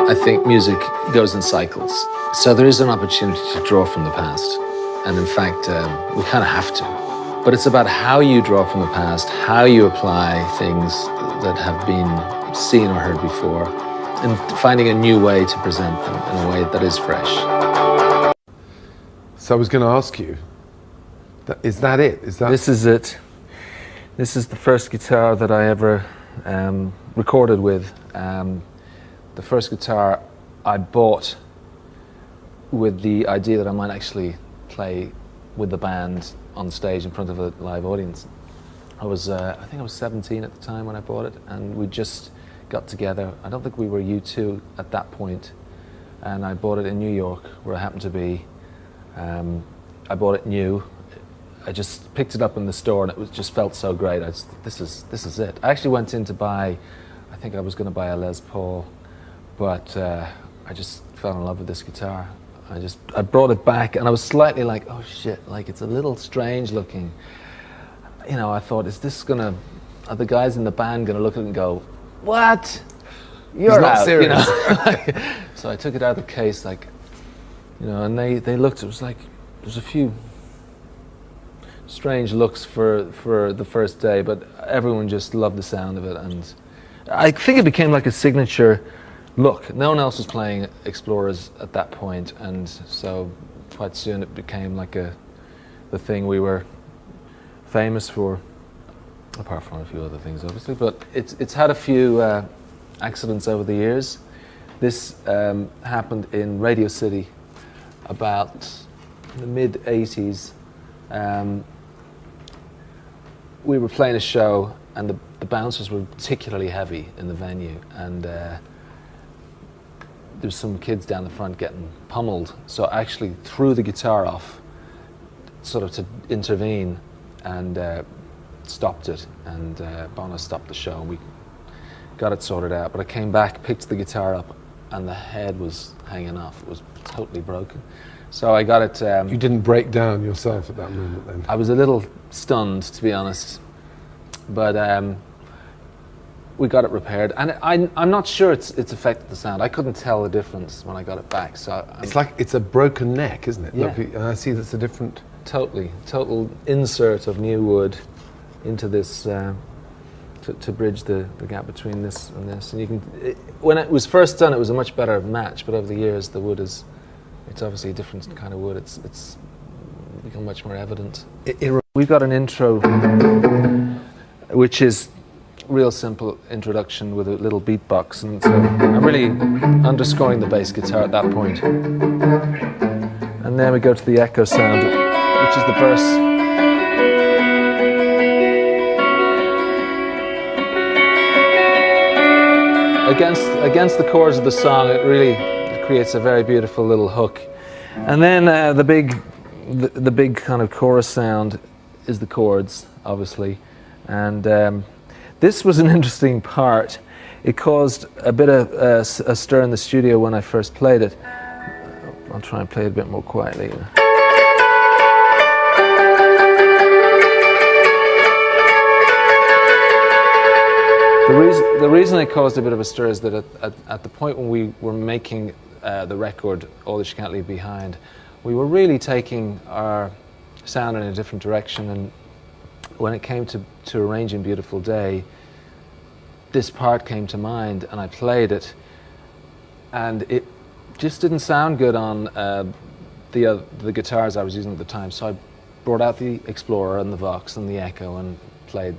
I think music goes in cycles. So there is an opportunity to draw from the past. And in fact, we kind of have to. But it's about how you draw from the past, how you apply things that have been seen or heard before, and finding a new way to present them in a way that is fresh. So I was going to ask you, is that it? This is it. This is the first guitar that I ever recorded with. The first guitar I bought with the idea that I might actually play with the band on stage in front of a live audience. I think I was 17 at the time when I bought it, and we just got together. I don't think we were U2 at that point, and I bought it in New York, where I happened to be. I bought it new. I just picked it up in the store, and it just felt so great. This is it. I actually went in to buy. I think I was going to buy a Les Paul, but I just fell in love with this guitar. I brought it back, and I was slightly like, oh shit, like it's a little strange looking. You know, I thought, are the guys in the band gonna look at it and go, what? You're not out, serious. you know? So I took it out of the case, like, you know, and they looked. It was like there's a few strange looks for the first day, but everyone just loved the sound of it, and I think it became like a signature look. No one else was playing Explorers at that point, and so quite soon it became like the thing we were famous for, apart from a few other things obviously, but it's had a few accidents over the years. This happened in Radio City about the mid-80s. We were playing a show, and the bouncers were particularly heavy in the venue, and there's some kids down the front getting pummeled, so I actually threw the guitar off sort of to intervene, and stopped it, and Bono stopped the show, and we got it sorted out. But I came back, picked the guitar up, and the head was hanging off. It was totally broken. So I got it... you didn't break down yourself at that moment then? I was a little stunned, to be honest, but we got it repaired, and I'm not sure it's affected the sound. I couldn't tell the difference when I got it back. So it's like it's a broken neck, isn't it? Yeah. Look, I see that's a different... Total insert of new wood into this to bridge the gap between this and this. And you can, when it was first done, it was a much better match, but over the years, the wood it's obviously a different kind of wood. It's become much more evident. We've got an intro, which is real simple introduction with a little beatbox, and so I'm really underscoring the bass guitar at that point. And then we go to the echo sound, which is the verse. Against the chords of the song, it really creates a very beautiful little hook. And then the big kind of chorus sound is the chords, obviously. And this was an interesting part. It caused a bit of a stir in the studio when I first played it. I'll try and play it a bit more quietly. The reason it caused a bit of a stir is that at the point when we were making the record, All That You Can't Leave Behind, we were really taking our sound in a different direction, and when it came to arranging Beautiful Day, this part came to mind, and I played it, and it just didn't sound good on the guitars I was using at the time, so I brought out the Explorer and the Vox and the Echo and played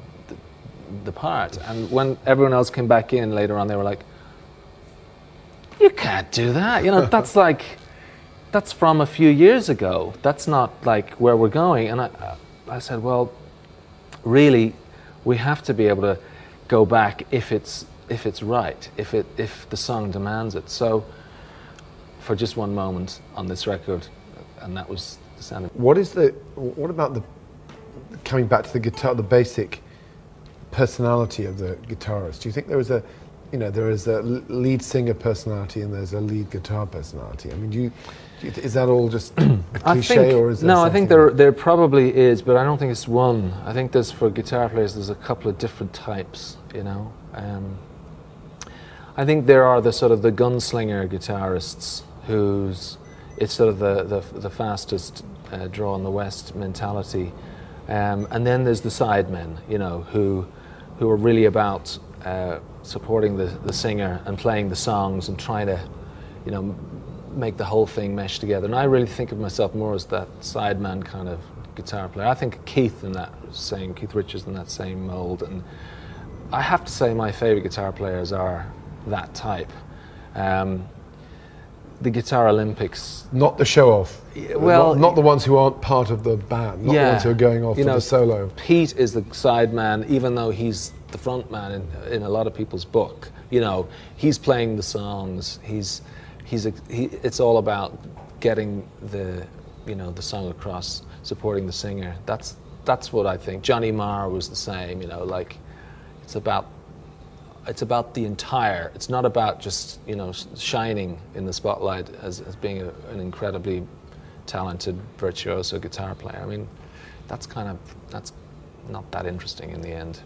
the part. And when everyone else came back in later on, they were like, you can't do that, you know, that's from a few years ago, that's not like where we're going. And I said, well, really, we have to be able to go back if it's right, if the song demands it. So for just one moment on this record, and that was the sound. What about coming back to the guitar, the basic personality of the guitarist? Do you think there is a lead singer personality and there's a lead guitar personality? I mean, is that all just a cliche, or is there no? I think there probably is, but I don't think it's one. I think there's, for guitar players, there's a couple of different types. You know, I think there are the sort of the gunslinger guitarists it's sort of the fastest draw in the West mentality, and then there's the sidemen, you know, who are really about supporting the singer and playing the songs and trying to, you know, make the whole thing mesh together. And I really think of myself more as that sideman kind of guitar player. I think Keith Richards in that same mold, and I have to say my favorite guitar players are that type. The Guitar Olympics. Not the show-off. Well, not the ones who aren't part of the band. Not the ones who are going off for the solo. Pete is the sideman, even though he's the front man in a lot of people's book. You know, he's playing the songs. It's all about getting the song across, supporting the singer. That's what I think. Johnny Marr was the same. You know, like it's about the entire. It's not about just, you know, shining in the spotlight as being an incredibly talented virtuoso guitar player. I mean, that's not that interesting in the end.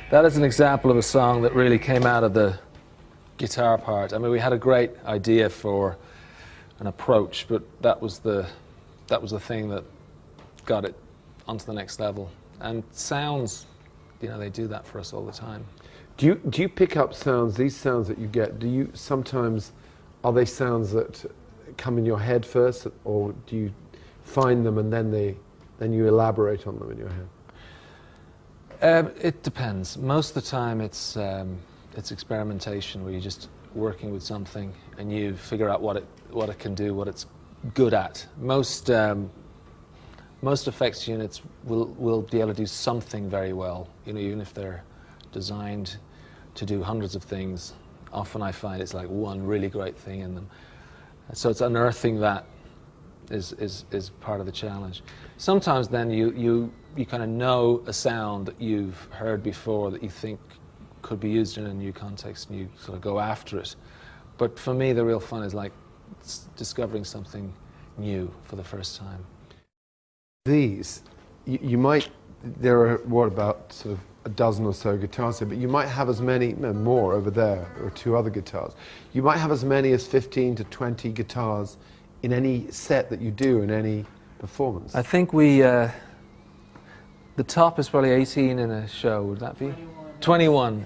That is an example of a song that really came out of the guitar part. I mean, we had a great idea for an approach, but that was the thing that got it onto the next level. And sounds, you know, they do that for us all the time. Do you pick up sounds, these sounds that you get, do you sometimes, are they sounds that come in your head first, or do you find them and then you elaborate on them in your head? It depends. Most of the time it's experimentation, where you're just working with something and you figure out what it can do, what it's good at. Most effects units will be able to do something very well, you know, even if they're designed to do hundreds of things. Often I find it's like one really great thing in them. So it's unearthing that is part of the challenge. Sometimes then you kind of know a sound that you've heard before that you think could be used in a new context, and you sort of go after it. But for me, the real fun is like discovering something new for the first time. These, you might, there are, what, about sort of a dozen or so guitars here, but you might have as many, no, more over there, there are two other guitars. You might have as many as 15 to 20 guitars in any set that you do, in any performance. I think the top is probably 18 in a show, would that be? 21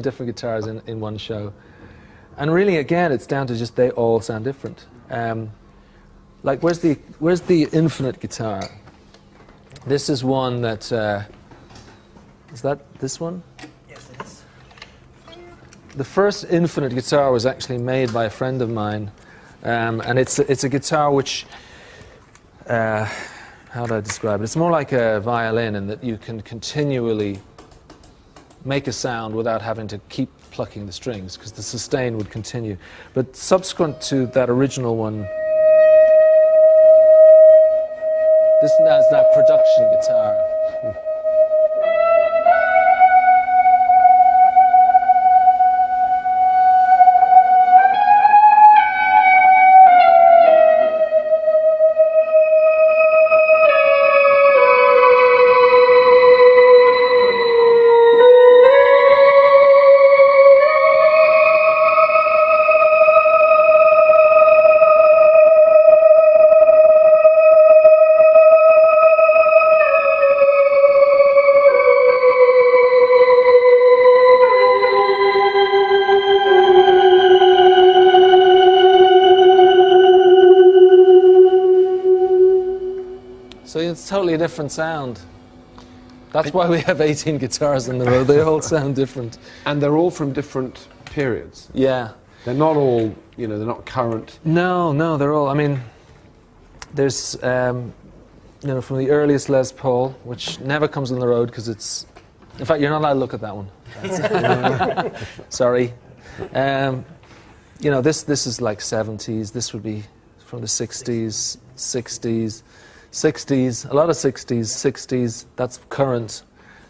different guitars in one show. And really, again, it's down to just they all sound different. Like, where's the infinite guitar? This is one that, is that this one? Yes, it is. The first infinite guitar was actually made by a friend of mine, and it's a guitar which, how do I describe it? It's more like a violin in that you can continually make a sound without having to keep plucking the strings, because the sustain would continue. But subsequent to that original one, this now is that production guitar. So it's totally a different sound. That's why we have 18 guitars in the row. They all sound different. And they're all from different periods. Yeah. They're not all, you know, they're not current. No, they're all, I mean, there's, you know, from the earliest Les Paul, which never comes on the road because it's, in fact, you're not allowed to look at that one. Sorry. You know, this is like 70s. This would be from the 60s, 60s. 60s, a lot of 60s, that's current.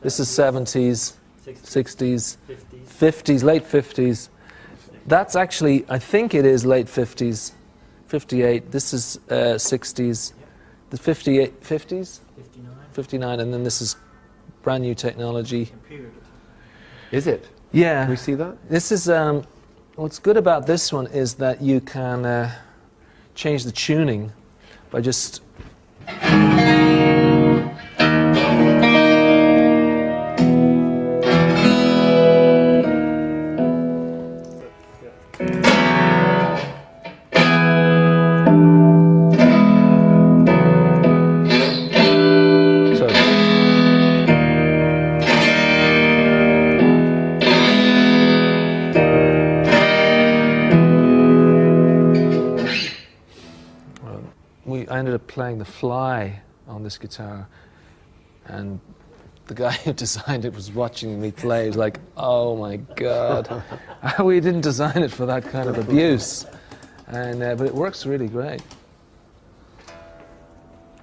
This is 70s, 60s, 50s, late 50s. That's actually, I think it is late 50s, 58. This is 60s, the 58, 50s? 59, and then this is brand new technology. Is it? Yeah. Can we see that? This is, what's good about this one is that you can change the tuning by just... I ended up playing the fly on this guitar, and the guy who designed it was watching me play. He was like, oh my God, we didn't design it for that kind of abuse. And, but it works really great.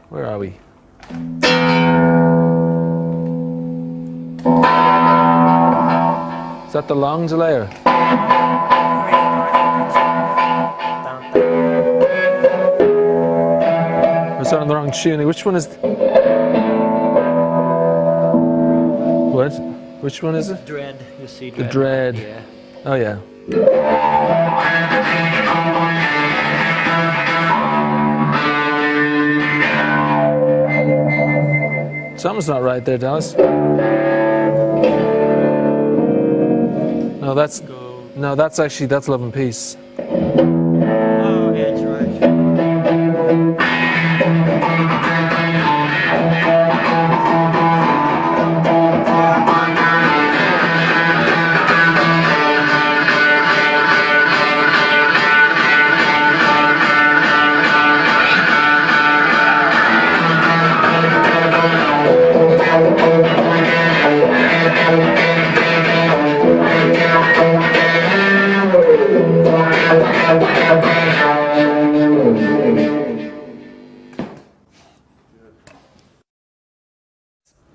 Where are we? Is that the long delayer? Was that on the wrong tuning? Which one is... What? Which one is it? Dread, you see dread. The dread. Yeah. Oh yeah. Something's not right there, Dallas. No, that's... No, that's actually... That's Love and Peace. Oh, yeah, it's right.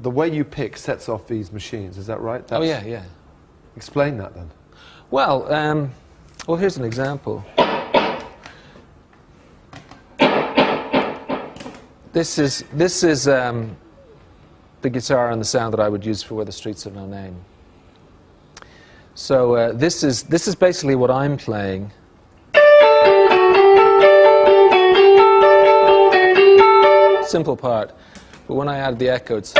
The way you pick sets off these machines, is that right? Oh yeah, yeah. Explain that then. Well, well, here's an example. This is the guitar and the sound that I would use for Where the Streets Have No Name. So this is basically what I'm playing. Simple part, but when I add the echo, it's...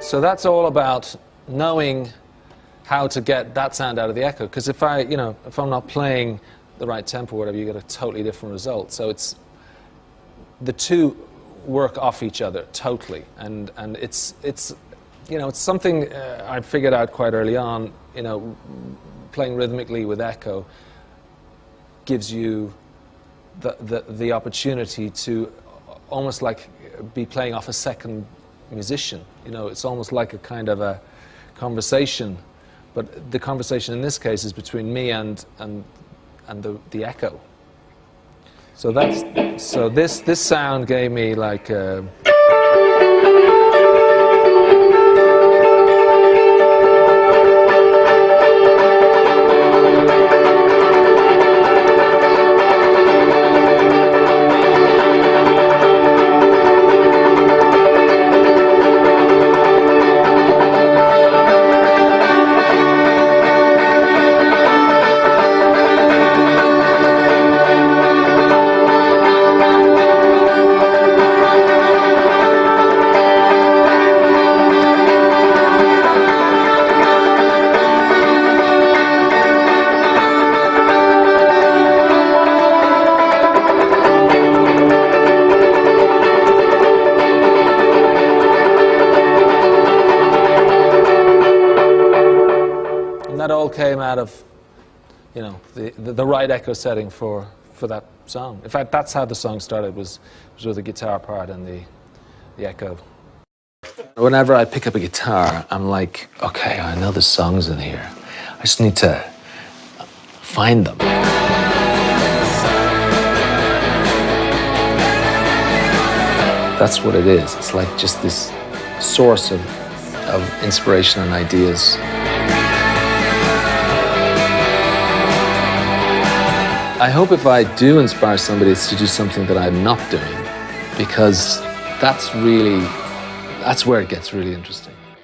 So that's all about knowing how to get that sound out of the echo. Because if I'm not playing the right tempo or whatever, you get a totally different result. So it's the two work off each other totally, and it's something I figured out quite early on. Playing rhythmically with echo gives you the opportunity to almost like be playing off a second musician. It's almost like a kind of a conversation, but the conversation in this case is between me and the echo. So this sound gave me like that all came out of, the right echo setting for that song. In fact, that's how the song started, was with the guitar part and the echo. Whenever I pick up a guitar, I'm like, okay, I know the song's in here. I just need to find them. That's what it is. It's like just this source of inspiration and ideas. I hope if I do inspire somebody, it's to do something that I'm not doing, because that's where it gets really interesting.